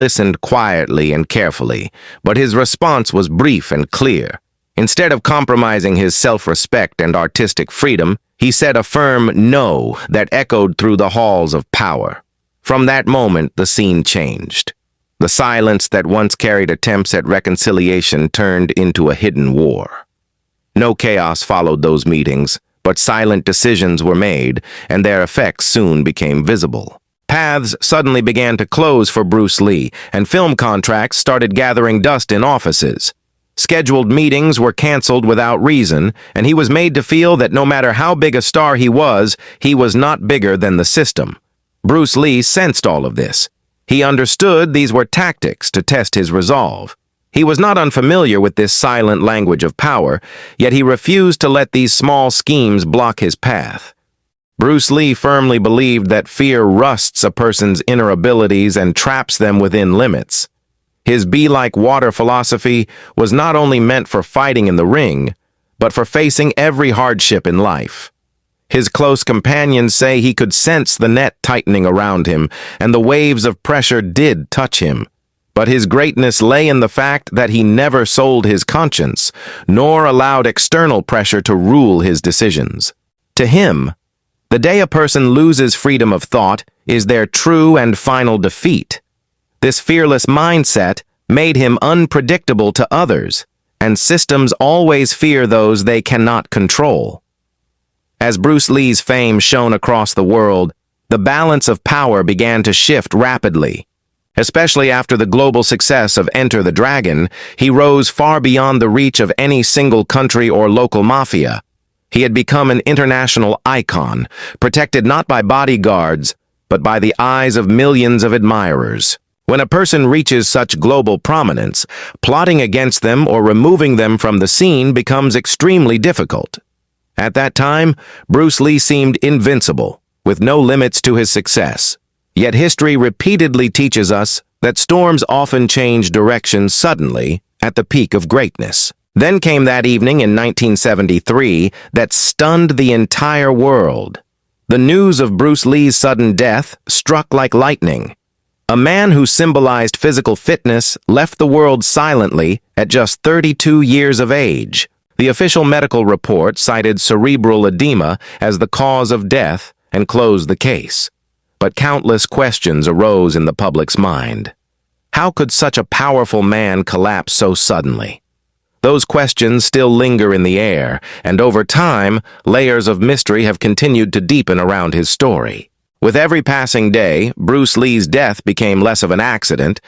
listened quietly and carefully, but his response was brief and clear. Instead of compromising his self-respect and artistic freedom, he said a firm no that echoed through the halls of power. From that moment, the scene changed. The silence that once carried attempts at reconciliation turned into a hidden war. No chaos followed those meetings, but silent decisions were made, and their effects soon became visible. Paths suddenly began to close for Bruce Lee, and film contracts started gathering dust in offices. Scheduled meetings were canceled without reason, and he was made to feel that no matter how big a star he was not bigger than the system. Bruce Lee sensed all of this. He understood these were tactics to test his resolve. He was not unfamiliar with this silent language of power, yet he refused to let these small schemes block his path. Bruce Lee firmly believed that fear rusts a person's inner abilities and traps them within limits. His be-like-water philosophy was not only meant for fighting in the ring, but for facing every hardship in life. His close companions say he could sense the net tightening around him, and the waves of pressure did touch him. But his greatness lay in the fact that he never sold his conscience, nor allowed external pressure to rule his decisions. To him, the day a person loses freedom of thought is their true and final defeat. This fearless mindset made him unpredictable to others, and systems always fear those they cannot control. As Bruce Lee's fame shone across the world, the balance of power began to shift rapidly. Especially after the global success of Enter the Dragon, he rose far beyond the reach of any single country or local mafia. He had become an international icon, protected not by bodyguards, but by the eyes of millions of admirers. When a person reaches such global prominence, plotting against them or removing them from the scene becomes extremely difficult. At that time, Bruce Lee seemed invincible, with no limits to his success. Yet history repeatedly teaches us that storms often change direction suddenly at the peak of greatness. Then came that evening in 1973 that stunned the entire world. The news of Bruce Lee's sudden death struck like lightning. A man who symbolized physical fitness left the world silently at just 32 years of age. The official medical report cited cerebral edema as the cause of death and closed the case. But countless questions arose in the public's mind. How could such a powerful man collapse so suddenly? Those questions still linger in the air, and over time, layers of mystery have continued to deepen around his story. With every passing day, Bruce Lee's death became less of an accident